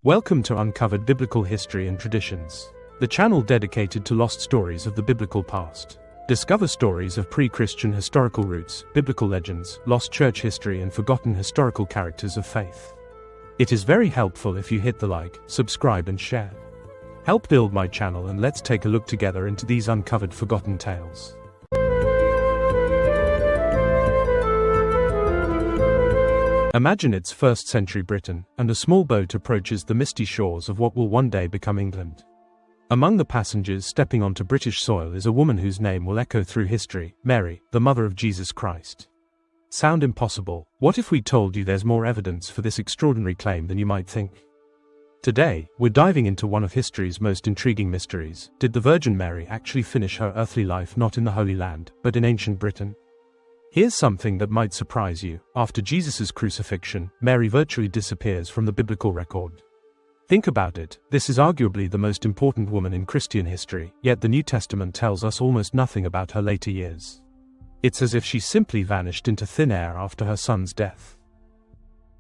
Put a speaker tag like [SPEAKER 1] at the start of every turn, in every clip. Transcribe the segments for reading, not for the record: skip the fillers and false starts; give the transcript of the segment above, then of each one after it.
[SPEAKER 1] Welcome to Uncovered Biblical History and Traditions, the channel dedicated to lost stories of the biblical past. Discover stories of pre-Christian historical roots, biblical legends, lost church history and forgotten historical characters of faith. It is very helpful if you hit the like, subscribe and share. Help build my channel and let's take a look together into these uncovered forgotten tales. Imagine it's 1st century Britain, and a small boat approaches the misty shores of what will one day become England. Among the passengers stepping onto British soil is a woman whose name will echo through history, Mary, the mother of Jesus Christ. Sound impossible? What if we told you there's more evidence for this extraordinary claim than you might think? Today, we're diving into one of history's most intriguing mysteries. Did the Virgin Mary actually finish her earthly life not in the Holy Land, but in ancient Britain? Here's something that might surprise you. After Jesus' crucifixion, Mary virtually disappears from the biblical record. Think about it, this is arguably the most important woman in Christian history, yet the New Testament tells us almost nothing about her later years. It's as if she simply vanished into thin air after her son's death.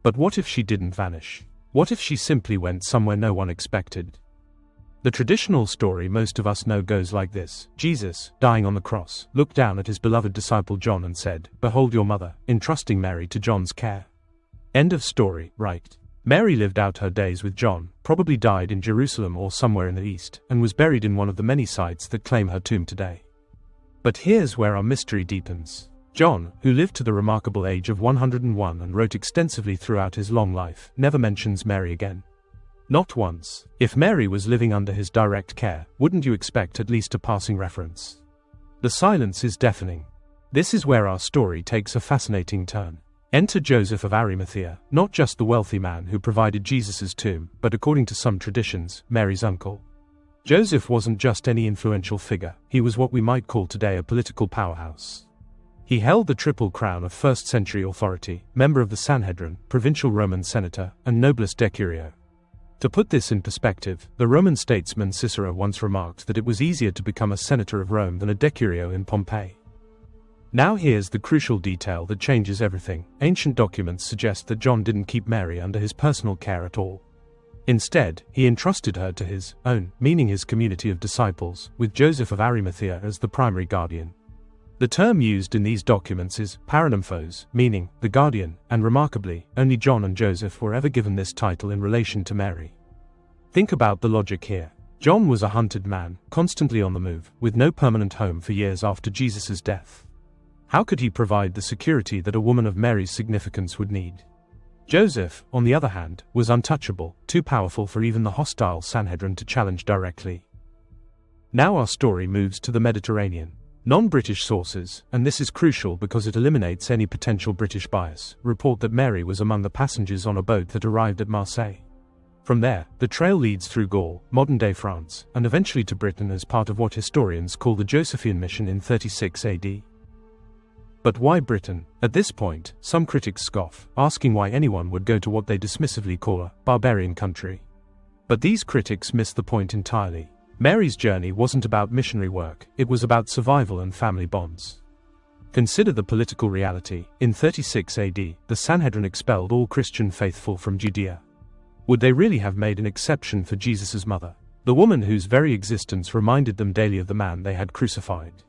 [SPEAKER 1] But what if she didn't vanish? What if she simply went somewhere no one expected? The traditional story most of us know goes like this. Jesus, dying on the cross, looked down at his beloved disciple John and said, "Behold your mother," entrusting Mary to John's care. End of story, right? Mary lived out her days with John, probably died in Jerusalem or somewhere in the East, and was buried in one of the many sites that claim her tomb today. But here's where our mystery deepens. John, who lived to the remarkable age of 101 and wrote extensively throughout his long life, never mentions Mary again. Not once. If Mary was living under his direct care, wouldn't you expect at least a passing reference? The silence is deafening. This is where our story takes a fascinating turn. Enter Joseph of Arimathea, not just the wealthy man who provided Jesus' tomb, but according to some traditions, Mary's uncle. Joseph wasn't just any influential figure, he was what we might call today a political powerhouse. He held the triple crown of 1st century authority, member of the Sanhedrin, provincial Roman senator, and noblest decurio. To put this in perspective, the Roman statesman Cicero once remarked that it was easier to become a senator of Rome than a decurio in Pompeii. Now here's the crucial detail that changes everything. Ancient documents suggest that John didn't keep Mary under his personal care at all. Instead, he entrusted her to his own, meaning his community of disciples, with Joseph of Arimathea as the primary guardian. The term used in these documents is paranymphos, meaning the guardian, and remarkably, only John and Joseph were ever given this title in relation to Mary. Think about the logic here. John was a hunted man, constantly on the move, with no permanent home for years after Jesus' death. How could he provide the security that a woman of Mary's significance would need? Joseph, on the other hand, was untouchable, too powerful for even the hostile Sanhedrin to challenge directly. Now our story moves to the Mediterranean. Non-British sources, and this is crucial because it eliminates any potential British bias, report that Mary was among the passengers on a boat that arrived at Marseille. From there, the trail leads through Gaul, modern-day France, and eventually to Britain as part of what historians call the Josephian mission in 36 AD. But why Britain? At this point, some critics scoff, asking why anyone would go to what they dismissively call a barbarian country. But these critics miss the point entirely. Mary's journey wasn't about missionary work, it was about survival and family bonds. Consider the political reality. In 36 AD, the Sanhedrin expelled all Christian faithful from Judea. Would they really have made an exception for Jesus' mother, the woman whose very existence reminded them daily of the man they had crucified?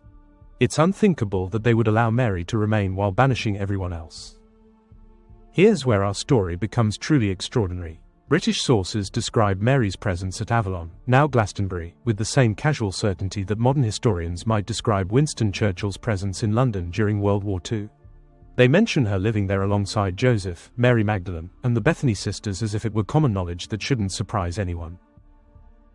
[SPEAKER 1] It's unthinkable that they would allow Mary to remain while banishing everyone else. Here's where our story becomes truly extraordinary. British sources describe Mary's presence at Avalon, now Glastonbury, with the same casual certainty that modern historians might describe Winston Churchill's presence in London during World War II. They mention her living there alongside Joseph, Mary Magdalene, and the Bethany sisters as if it were common knowledge that shouldn't surprise anyone.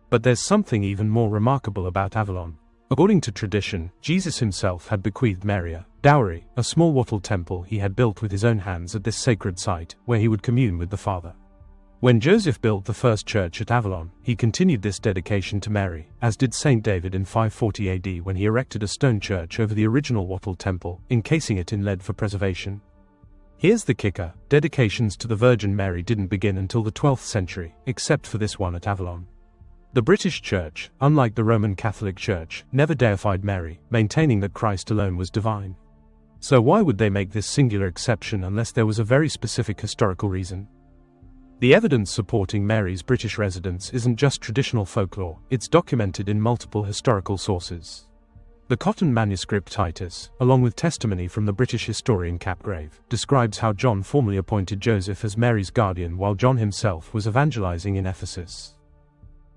[SPEAKER 1] But there's something even more remarkable about Avalon. According to tradition, Jesus himself had bequeathed Mary a dowry, a small wattle temple he had built with his own hands at this sacred site, where he would commune with the Father. When Joseph built the first church at Avalon, he continued this dedication to Mary, as did Saint David in 540 AD when he erected a stone church over the original wattled temple, encasing it in lead for preservation. Here's the kicker: dedications to the Virgin Mary didn't begin until the 12th century, except for this one at Avalon. The British Church, unlike the Roman Catholic Church, never deified Mary, maintaining that Christ alone was divine. So why would they make this singular exception unless there was a very specific historical reason? The evidence supporting Mary's British residence isn't just traditional folklore, it's documented in multiple historical sources. The Cotton manuscript Titus, along with testimony from the British historian Capgrave, describes how John formally appointed Joseph as Mary's guardian while John himself was evangelizing in Ephesus.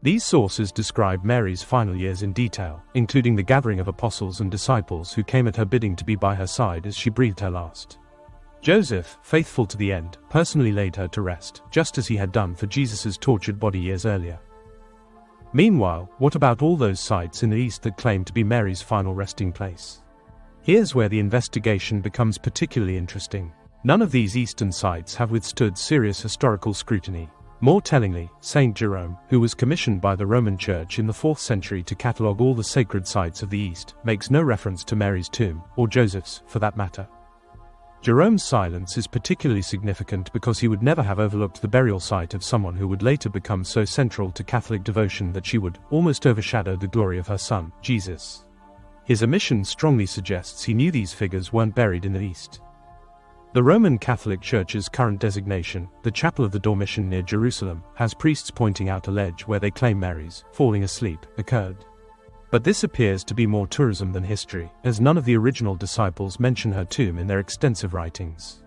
[SPEAKER 1] These sources describe Mary's final years in detail, including the gathering of apostles and disciples who came at her bidding to be by her side as she breathed her last. Joseph, faithful to the end, personally laid her to rest, just as he had done for Jesus' tortured body years earlier. Meanwhile, what about all those sites in the East that claim to be Mary's final resting place? Here's where the investigation becomes particularly interesting. None of these Eastern sites have withstood serious historical scrutiny. More tellingly, Saint Jerome, who was commissioned by the Roman Church in the 4th century to catalogue all the sacred sites of the East, makes no reference to Mary's tomb, or Joseph's, for that matter. Jerome's silence is particularly significant because he would never have overlooked the burial site of someone who would later become so central to Catholic devotion that she would almost overshadow the glory of her son, Jesus. His omission strongly suggests he knew these figures weren't buried in the East. The Roman Catholic Church's current designation, the Chapel of the Dormition near Jerusalem, has priests pointing out a ledge where they claim Mary's falling asleep occurred. But this appears to be more tourism than history, as none of the original disciples mention her tomb in their extensive writings.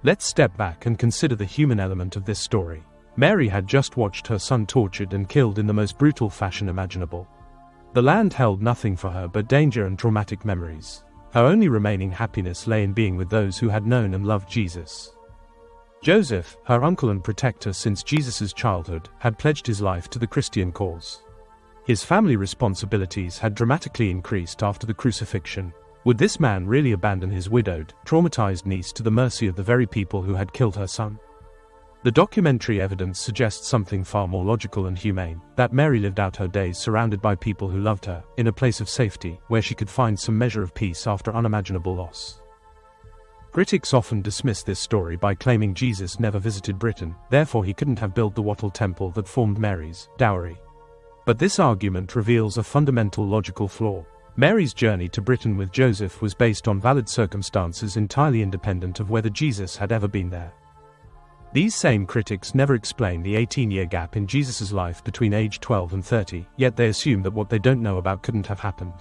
[SPEAKER 1] Let's step back and consider the human element of this story. Mary had just watched her son tortured and killed in the most brutal fashion imaginable. The land held nothing for her but danger and traumatic memories. Her only remaining happiness lay in being with those who had known and loved Jesus. Joseph, her uncle and protector since Jesus' childhood, had pledged his life to the Christian cause. His family responsibilities had dramatically increased after the crucifixion. Would this man really abandon his widowed, traumatized niece to the mercy of the very people who had killed her son? The documentary evidence suggests something far more logical and humane, that Mary lived out her days surrounded by people who loved her, in a place of safety, where she could find some measure of peace after unimaginable loss. Critics often dismiss this story by claiming Jesus never visited Britain, therefore he couldn't have built the wattle temple that formed Mary's dowry. But this argument reveals a fundamental logical flaw. Mary's journey to Britain with Joseph was based on valid circumstances entirely independent of whether Jesus had ever been there. These same critics never explain the 18-year gap in Jesus' life between age 12 and 30, yet they assume that what they don't know about couldn't have happened.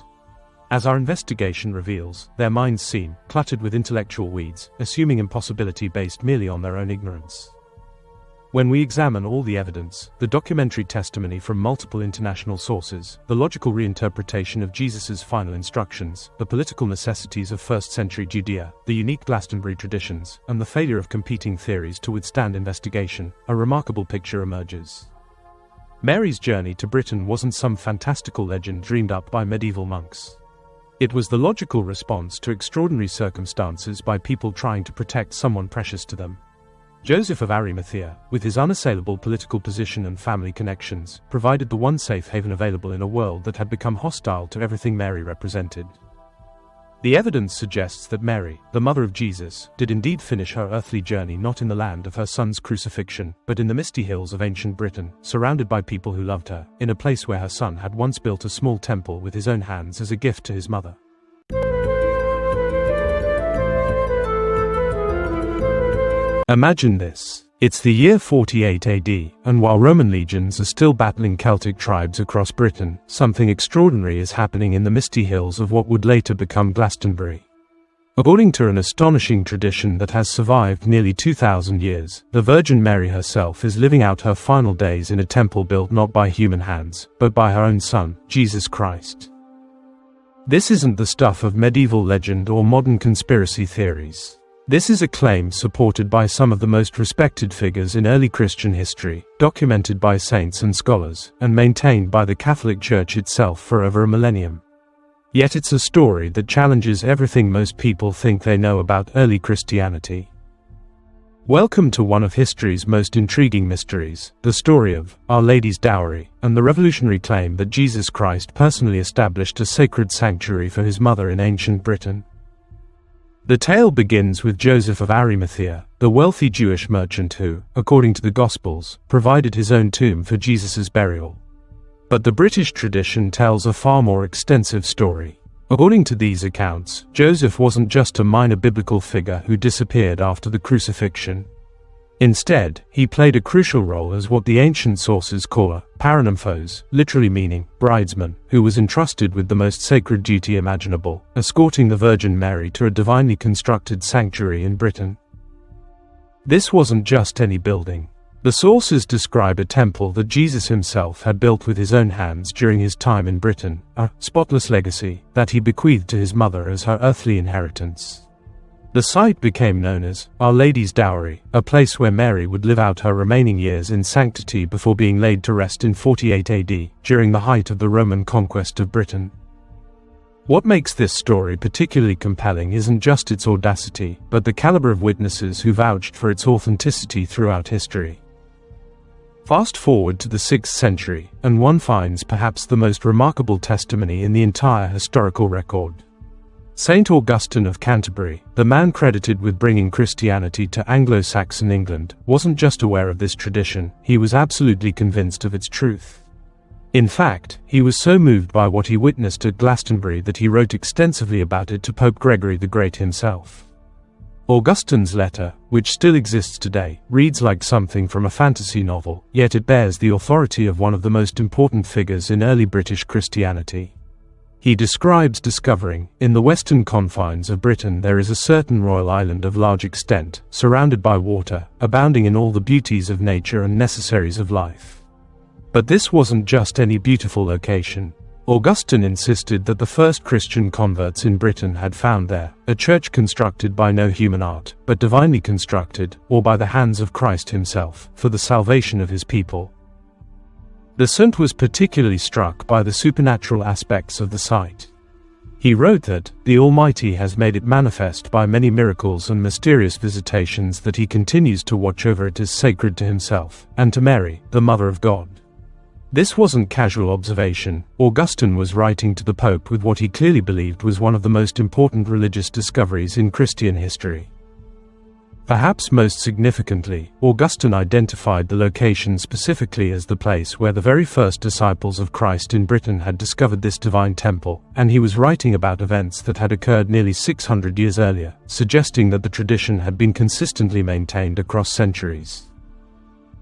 [SPEAKER 1] As our investigation reveals, their minds seem cluttered with intellectual weeds, assuming impossibility based merely on their own ignorance. When we examine all the evidence, the documentary testimony from multiple international sources, the logical reinterpretation of Jesus' final instructions, the political necessities of first-century Judea, the unique Glastonbury traditions, and the failure of competing theories to withstand investigation, a remarkable picture emerges. Mary's journey to Britain wasn't some fantastical legend dreamed up by medieval monks. It was the logical response to extraordinary circumstances by people trying to protect someone precious to them. Joseph of Arimathea, with his unassailable political position and family connections, provided the one safe haven available in a world that had become hostile to everything Mary represented. The evidence suggests that Mary, the mother of Jesus, did indeed finish her earthly journey not in the land of her son's crucifixion, but in the misty hills of ancient Britain, surrounded by people who loved her, in a place where her son had once built a small temple with his own hands as a gift to his mother. Imagine this. It's the year 48 AD, and while Roman legions are still battling Celtic tribes across Britain, something extraordinary is happening in the misty hills of what would later become Glastonbury. According to an astonishing tradition that has survived nearly 2,000 years, the Virgin Mary herself is living out her final days in a temple built not by human hands, but by her own Son, Jesus Christ. This isn't the stuff of medieval legend or modern conspiracy theories. This is a claim supported by some of the most respected figures in early Christian history, documented by saints and scholars, and maintained by the Catholic Church itself for over a millennium. Yet it's a story that challenges everything most people think they know about early Christianity. Welcome to one of history's most intriguing mysteries, the story of Our Lady's Dowry, and the revolutionary claim that Jesus Christ personally established a sacred sanctuary for his mother in ancient Britain. The tale begins with Joseph of Arimathea, the wealthy Jewish merchant who, according to the Gospels, provided his own tomb for Jesus' burial. But the British tradition tells a far more extensive story. According to these accounts, Joseph wasn't just a minor biblical figure who disappeared after the crucifixion. Instead, he played a crucial role as what the ancient sources call a paranymphos, literally meaning bridesman, who was entrusted with the most sacred duty imaginable, escorting the Virgin Mary to a divinely constructed sanctuary in Britain. This wasn't just any building. The sources describe a temple that Jesus himself had built with his own hands during his time in Britain, a spotless legacy that he bequeathed to his mother as her earthly inheritance. The site became known as Our Lady's Dowry, a place where Mary would live out her remaining years in sanctity before being laid to rest in 48 AD, during the height of the Roman conquest of Britain. What makes this story particularly compelling isn't just its audacity, but the caliber of witnesses who vouched for its authenticity throughout history. Fast forward to the 6th century, and one finds perhaps the most remarkable testimony in the entire historical record. Saint Augustine of Canterbury, the man credited with bringing Christianity to Anglo-Saxon England, wasn't just aware of this tradition, he was absolutely convinced of its truth. In fact, he was so moved by what he witnessed at Glastonbury that he wrote extensively about it to Pope Gregory the Great himself. Augustine's letter, which still exists today, reads like something from a fantasy novel, yet it bears the authority of one of the most important figures in early British Christianity. He describes discovering, in the western confines of Britain there is a certain royal island of large extent, surrounded by water, abounding in all the beauties of nature and necessaries of life. But this wasn't just any beautiful location. Augustine insisted that the first Christian converts in Britain had found there a church constructed by no human art, but divinely constructed, or by the hands of Christ himself, for the salvation of his people. The saint was particularly struck by the supernatural aspects of the site. He wrote that, "The Almighty has made it manifest by many miracles and mysterious visitations that he continues to watch over it as sacred to himself, and to Mary, the Mother of God." This wasn't casual observation. Augustine was writing to the Pope with what he clearly believed was one of the most important religious discoveries in Christian history. Perhaps most significantly, Augustine identified the location specifically as the place where the very first disciples of Christ in Britain had discovered this divine temple, and he was writing about events that had occurred nearly 600 years earlier, suggesting that the tradition had been consistently maintained across centuries.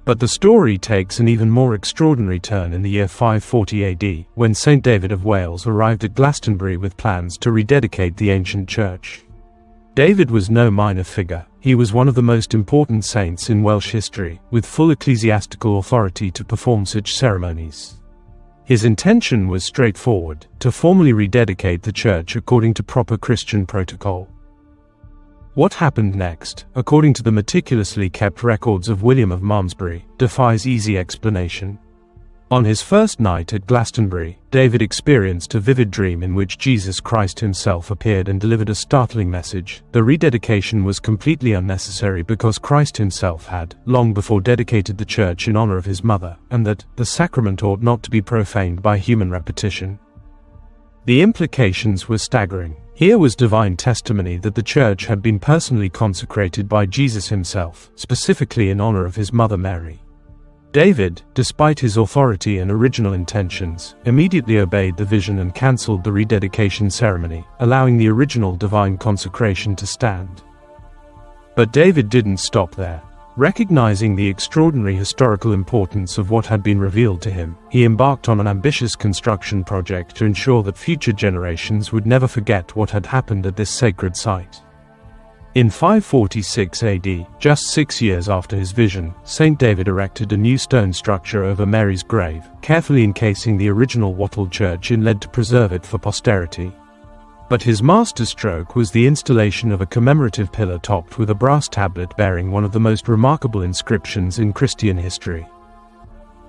[SPEAKER 1] But the story takes an even more extraordinary turn in the year 540 AD, when Saint David of Wales arrived at Glastonbury with plans to rededicate the ancient church. David was no minor figure. He was one of the most important saints in Welsh history, with full ecclesiastical authority to perform such ceremonies. His intention was straightforward: to formally rededicate the church according to proper Christian protocol. What happened next, according to the meticulously kept records of William of Malmesbury, defies easy explanation. On his first night at Glastonbury, David experienced a vivid dream in which Jesus Christ himself appeared and delivered a startling message. The rededication was completely unnecessary because Christ himself had, long before, dedicated the church in honor of his mother, and that the sacrament ought not to be profaned by human repetition. The implications were staggering. Here was divine testimony that the church had been personally consecrated by Jesus himself, specifically in honor of his mother Mary. David, despite his authority and original intentions, immediately obeyed the vision and cancelled the rededication ceremony, allowing the original divine consecration to stand. But David didn't stop there. Recognizing the extraordinary historical importance of what had been revealed to him, he embarked on an ambitious construction project to ensure that future generations would never forget what had happened at this sacred site. In 546 AD, just 6 years after his vision, Saint David erected a new stone structure over Mary's grave, carefully encasing the original wattled church in lead to preserve it for posterity. But his masterstroke was the installation of a commemorative pillar topped with a brass tablet bearing one of the most remarkable inscriptions in Christian history.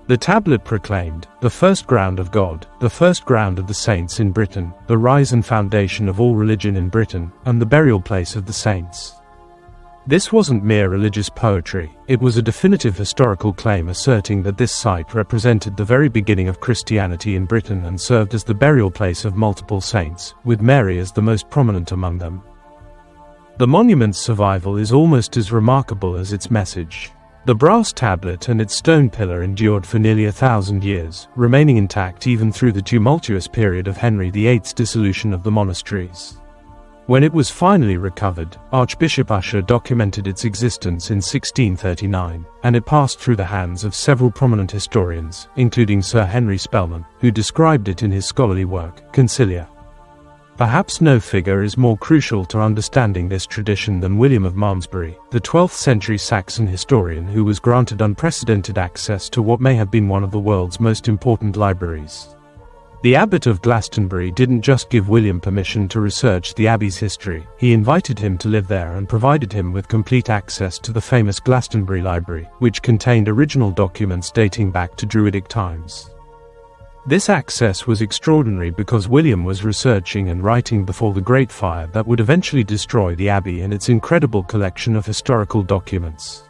[SPEAKER 1] The tablet proclaimed, "The first ground of God, the first ground of the saints in Britain, the rise and foundation of all religion in Britain, and the burial place of the saints." This wasn't mere religious poetry, it was a definitive historical claim asserting that this site represented the very beginning of Christianity in Britain and served as the burial place of multiple saints, with Mary as the most prominent among them. The monument's survival is almost as remarkable as its message. The brass tablet and its stone pillar endured for nearly 1,000 years, remaining intact even through the tumultuous period of Henry VIII's dissolution of the monasteries. When it was finally recovered, Archbishop Usher documented its existence in 1639, and it passed through the hands of several prominent historians, including Sir Henry Spelman, who described it in his scholarly work, Concilia. Perhaps no figure is more crucial to understanding this tradition than William of Malmesbury, the 12th century Saxon historian who was granted unprecedented access to what may have been one of the world's most important libraries. The Abbot of Glastonbury didn't just give William permission to research the abbey's history, he invited him to live there and provided him with complete access to the famous Glastonbury Library, which contained original documents dating back to Druidic times. This access was extraordinary because William was researching and writing before the Great Fire that would eventually destroy the abbey and its incredible collection of historical documents.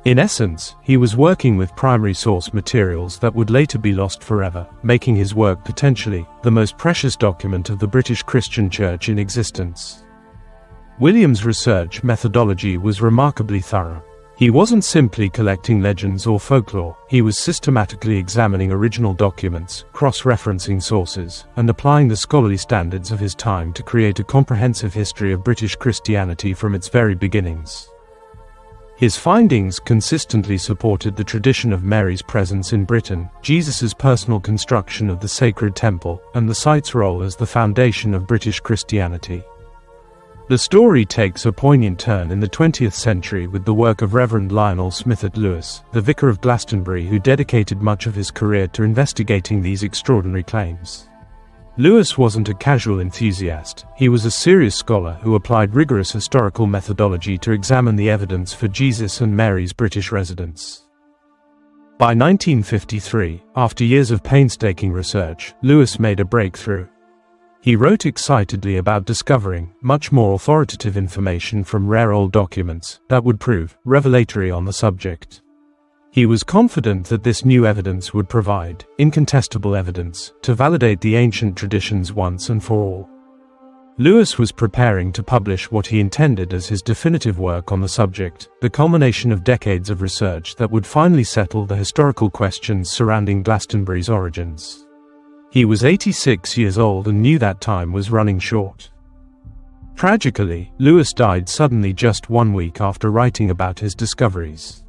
[SPEAKER 1] In essence, he was working with primary source materials that would later be lost forever, making his work potentially the most precious document of the British Christian Church in existence. William's research methodology was remarkably thorough. He wasn't simply collecting legends or folklore, he was systematically examining original documents, cross-referencing sources, and applying the scholarly standards of his time to create a comprehensive history of British Christianity from its very beginnings. His findings consistently supported the tradition of Mary's presence in Britain, Jesus' personal construction of the sacred temple, and the site's role as the foundation of British Christianity. The story takes a poignant turn in the 20th century with the work of Reverend Lionel Smith at Lewes, the vicar of Glastonbury, who dedicated much of his career to investigating these extraordinary claims. Lewes wasn't a casual enthusiast, he was a serious scholar who applied rigorous historical methodology to examine the evidence for Jesus and Mary's British residence. By 1953, after years of painstaking research, Lewes made a breakthrough. He wrote excitedly about discovering much more authoritative information from rare old documents that would prove revelatory on the subject. He was confident that this new evidence would provide incontestable evidence to validate the ancient traditions once and for all. Lewes was preparing to publish what he intended as his definitive work on the subject, the culmination of decades of research that would finally settle the historical questions surrounding Glastonbury's origins. He was 86 years old and knew that time was running short. Tragically, Lewes died suddenly just 1 week after writing about his discoveries.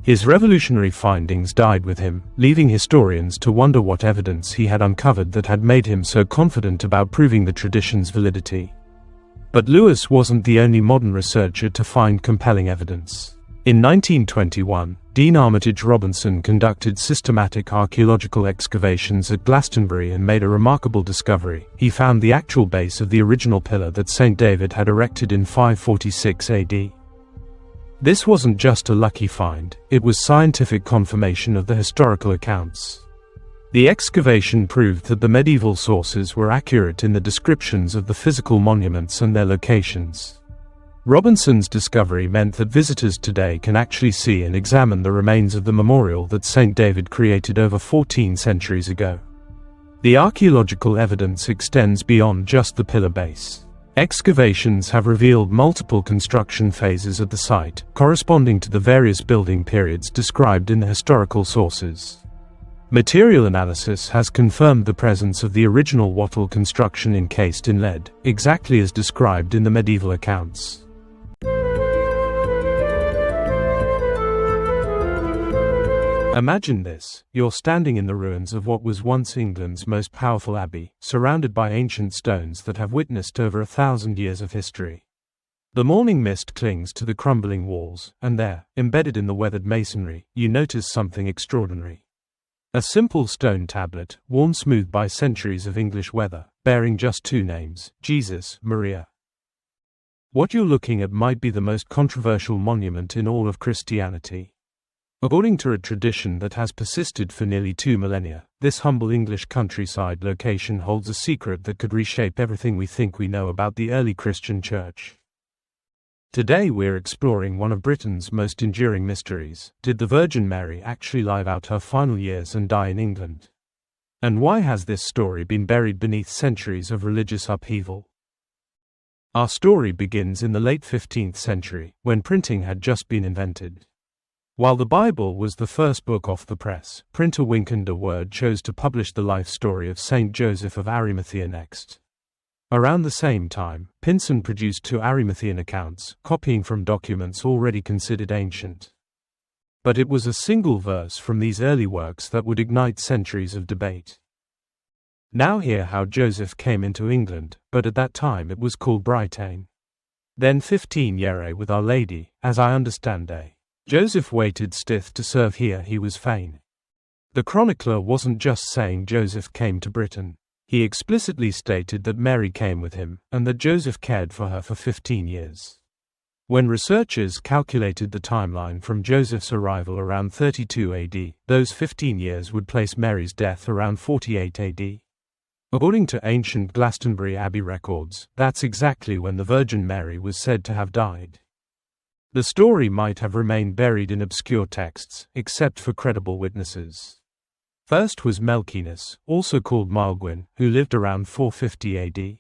[SPEAKER 1] His revolutionary findings died with him, leaving historians to wonder what evidence he had uncovered that had made him so confident about proving the tradition's validity. But Lewes wasn't the only modern researcher to find compelling evidence. In 1921, Dean Armitage Robinson conducted systematic archaeological excavations at Glastonbury and made a remarkable discovery. He found the actual base of the original pillar that St. David had erected in 546 AD. This wasn't just a lucky find, it was scientific confirmation of the historical accounts. The excavation proved that the medieval sources were accurate in the descriptions of the physical monuments and their locations. Robinson's discovery meant that visitors today can actually see and examine the remains of the memorial that St. David created over 14 centuries ago. The archaeological evidence extends beyond just the pillar base. Excavations have revealed multiple construction phases at the site, corresponding to the various building periods described in the historical sources. Material analysis has confirmed the presence of the original wattle construction encased in lead, exactly as described in the medieval accounts. Imagine this, you're standing in the ruins of what was once England's most powerful abbey, surrounded by ancient stones that have witnessed over 1,000 years of history. The morning mist clings to the crumbling walls, and there, embedded in the weathered masonry, you notice something extraordinary. A simple stone tablet, worn smooth by centuries of English weather, bearing just 2 names, Jesus, Maria. What you're looking at might be the most controversial monument in all of Christianity. According to a tradition that has persisted for nearly 2 millennia, this humble English countryside location holds a secret that could reshape everything we think we know about the early Christian church. Today we're exploring one of Britain's most enduring mysteries. Did the Virgin Mary actually live out her final years and die in England? And why has this story been buried beneath centuries of religious upheaval? Our story begins in the late 15th century, when printing had just been invented. While the Bible was the first book off the press, printer Wynkyn de Worde chose to publish the life story of Saint Joseph of Arimathea next. Around the same time, Pinson produced two Arimathean accounts, copying from documents already considered ancient. But it was a single verse from these early works that would ignite centuries of debate. Now hear how Joseph came into England, but at that time it was called Britain. Then 15 year with Our Lady, as I understand Joseph waited stith to serve here he was fain. The chronicler wasn't just saying Joseph came to Britain. He explicitly stated that Mary came with him, and that Joseph cared for her for 15 years. When researchers calculated the timeline from Joseph's arrival around 32 AD, those 15 years would place Mary's death around 48 AD. According to ancient Glastonbury Abbey records, that's exactly when the Virgin Mary was said to have died. The story might have remained buried in obscure texts, except for credible witnesses. First was Melkinus, also called Maelgwyn, who lived around 450 AD.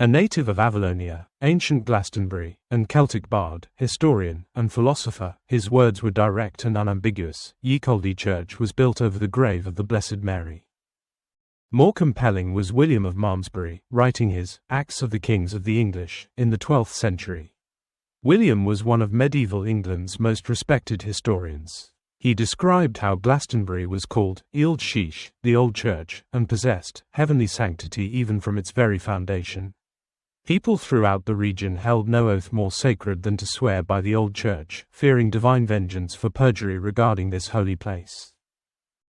[SPEAKER 1] A native of Avalonia, ancient Glastonbury, and Celtic bard, historian, and philosopher, his words were direct and unambiguous. Yecoldy Church was built over the grave of the Blessed Mary. More compelling was William of Malmesbury, writing his Acts of the Kings of the English in the 12th century. William was one of medieval England's most respected historians. He described how Glastonbury was called Ild Sheesh, the Old Church, and possessed heavenly sanctity even from its very foundation. People throughout the region held no oath more sacred than to swear by the Old Church, fearing divine vengeance for perjury regarding this holy place.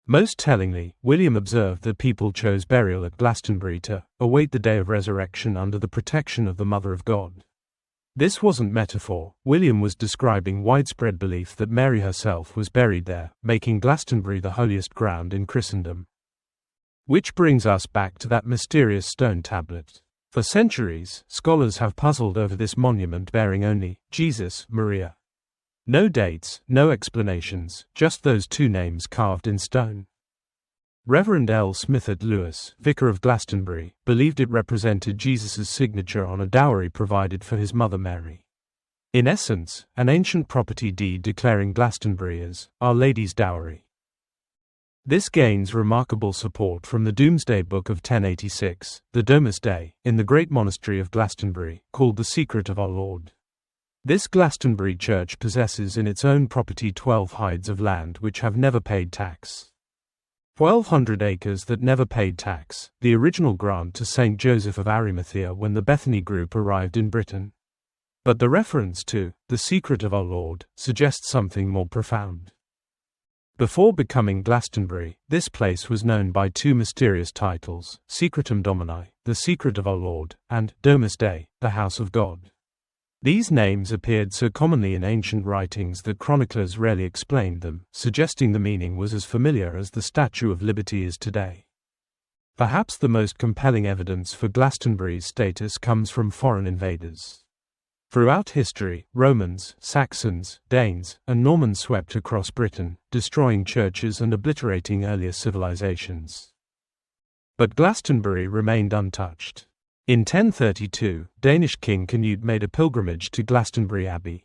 [SPEAKER 1] Most tellingly, William observed that people chose burial at Glastonbury to await the day of resurrection under the protection of the Mother of God. This wasn't metaphor. William was describing widespread belief that Mary herself was buried there, making Glastonbury the holiest ground in Christendom. Which brings us back to that mysterious stone tablet. For centuries, scholars have puzzled over this monument bearing only Jesus, Maria. No dates, no explanations, just those two names carved in stone. Reverend L. Smithard Lewis, vicar of Glastonbury, believed it represented Jesus' signature on a dowry provided for his mother Mary. In essence, an ancient property deed declaring Glastonbury as Our Lady's Dowry. This gains remarkable support from the Domesday Book of 1086, the Domus Dei, in the great monastery of Glastonbury, called the Secret of Our Lord. This Glastonbury church possesses in its own property 12 hides of land which have never paid tax. 1,200 acres that never paid tax, the original grant to St. Joseph of Arimathea when the Bethany group arrived in Britain. But the reference to the secret of our Lord suggests something more profound. Before becoming Glastonbury, this place was known by two mysterious titles, Secretum Domini, the secret of our Lord, and Domus Dei, the house of God. These names appeared so commonly in ancient writings that chroniclers rarely explained them, suggesting the meaning was as familiar as the Statue of Liberty is today. Perhaps the most compelling evidence for Glastonbury's status comes from foreign invaders. Throughout history, Romans, Saxons, Danes, and Normans swept across Britain, destroying churches and obliterating earlier civilizations. But Glastonbury remained untouched. In 1032, Danish King Canute made a pilgrimage to Glastonbury Abbey.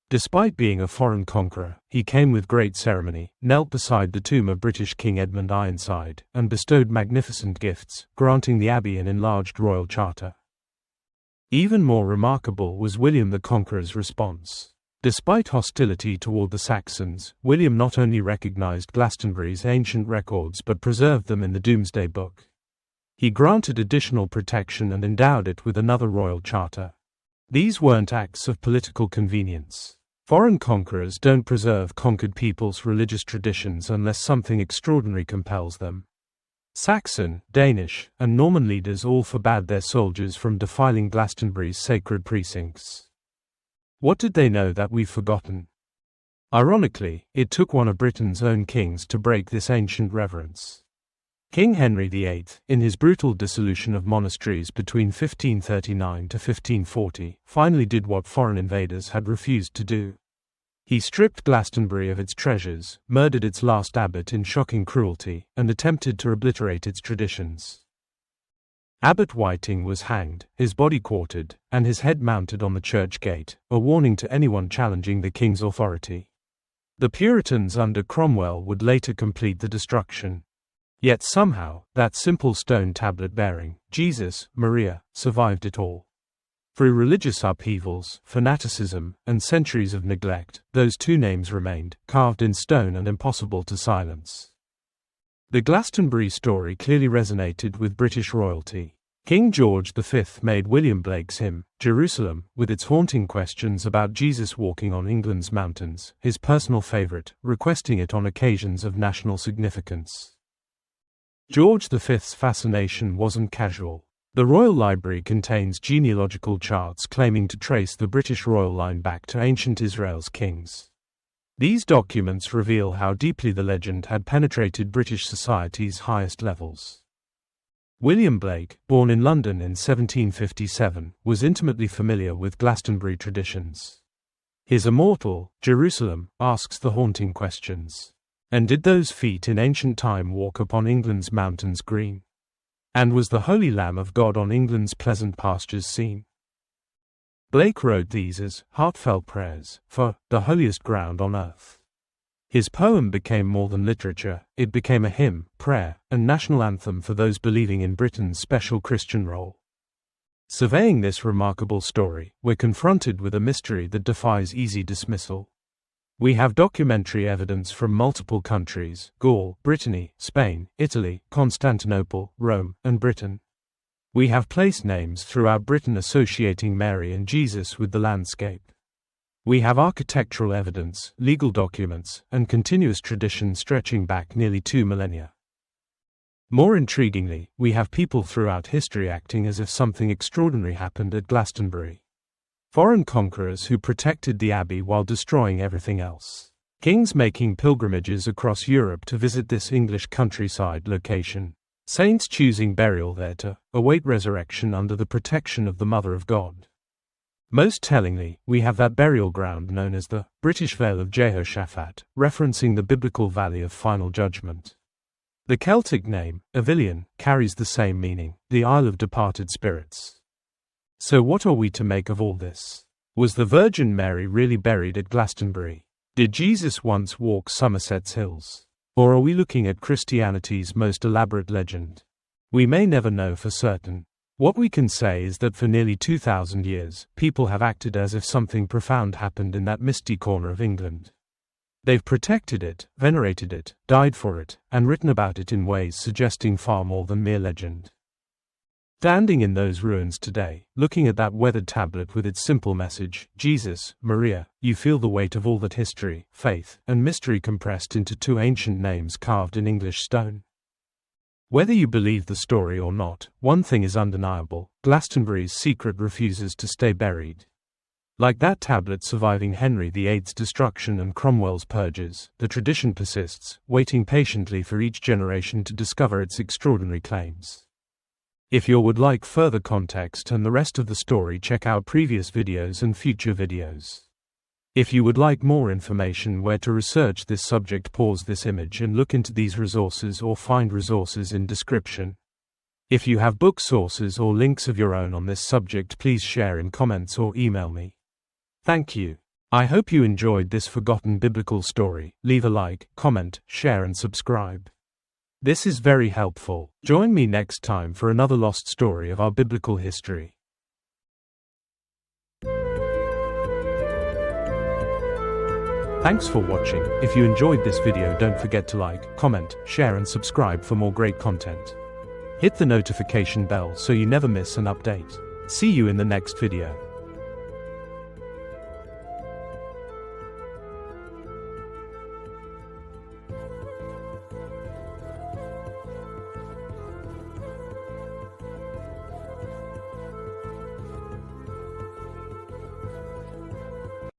[SPEAKER 1] Despite being a foreign conqueror, he came with great ceremony, knelt beside the tomb of British King Edmund Ironside, and bestowed magnificent gifts, granting the abbey an enlarged royal charter. Even more remarkable was William the Conqueror's response. Despite hostility toward the Saxons, William not only recognized Glastonbury's ancient records but preserved them in the Domesday Book. He granted additional protection and endowed it with another royal charter. These weren't acts of political convenience. Foreign conquerors don't preserve conquered people's religious traditions unless something extraordinary compels them. Saxon, Danish, and Norman leaders all forbade their soldiers from defiling Glastonbury's sacred precincts. What did they know that we've forgotten? Ironically, it took one of Britain's own kings to break this ancient reverence. King Henry VIII, in his brutal dissolution of monasteries between 1539 to 1540, finally did what foreign invaders had refused to do. He stripped Glastonbury of its treasures, murdered its last abbot in shocking cruelty, and attempted to obliterate its traditions. Abbot Whiting was hanged, his body quartered, and his head mounted on the church gate, a warning to anyone challenging the king's authority. The Puritans under Cromwell would later complete the destruction. Yet somehow, that simple stone tablet bearing Jesus, Maria, survived it all. Through religious upheavals, fanaticism, and centuries of neglect, those two names remained, carved in stone and impossible to silence. The Glastonbury story clearly resonated with British royalty. King George V made William Blake's hymn, Jerusalem, with its haunting questions about Jesus walking on England's mountains, his personal favourite, requesting it on occasions of national significance. George V's fascination wasn't casual. The Royal Library contains genealogical charts claiming to trace the British royal line back to ancient Israel's kings. These documents reveal how deeply the legend had penetrated British society's highest levels. William Blake, born in London in 1757, was intimately familiar with Glastonbury traditions. His immortal Jerusalem asks the haunting questions. And did those feet in ancient time walk upon England's mountains green? And was the Holy Lamb of God on England's pleasant pastures seen? Blake wrote these as heartfelt prayers for the holiest ground on earth. His poem became more than literature, it became a hymn, prayer, and national anthem for those believing in Britain's special Christian role. Surveying this remarkable story, we're confronted with a mystery that defies easy dismissal. We have documentary evidence from multiple countries: Gaul, Brittany, Spain, Italy, Constantinople, Rome, and Britain. We have place names throughout Britain associating Mary and Jesus with the landscape. We have architectural evidence, legal documents, and continuous tradition stretching back nearly 2 millennia. More intriguingly, we have people throughout history acting as if something extraordinary happened at Glastonbury. Foreign conquerors who protected the abbey while destroying everything else. Kings making pilgrimages across Europe to visit this English countryside location. Saints choosing burial there to await resurrection under the protection of the Mother of God. Most tellingly, we have that burial ground known as the British Vale of Jehoshaphat, referencing the biblical Valley of Final Judgment. The Celtic name, Avilion, carries the same meaning, the Isle of Departed Spirits. So what are we to make of all this? Was the Virgin Mary really buried at Glastonbury? Did Jesus once walk Somerset's hills? Or are we looking at Christianity's most elaborate legend? We may never know for certain. What we can say is that for nearly 2,000 years, people have acted as if something profound happened in that misty corner of England. They've protected it, venerated it, died for it, and written about it in ways suggesting far more than mere legend. Standing in those ruins today, looking at that weathered tablet with its simple message, Jesus, Maria, you feel the weight of all that history, faith, and mystery compressed into two ancient names carved in English stone. Whether you believe the story or not, one thing is undeniable: Glastonbury's secret refuses to stay buried. Like that tablet surviving Henry VIII's destruction and Cromwell's purges, the tradition persists, waiting patiently for each generation to discover its extraordinary claims. If you would like further context and the rest of the story, check out previous videos and future videos. If you would like more information where to research this subject, pause this image and look into these resources or find resources in description. If you have book sources or links of your own on this subject, please share in comments or email me. Thank you. I hope you enjoyed this forgotten biblical story. Leave a like, comment, share and subscribe. This is very helpful. Join me next time for another lost story of our biblical history. Thanks for watching. If you enjoyed this video, don't forget to like, comment, share and subscribe for more great content. Hit the notification bell so you never miss an update. See you in the next video.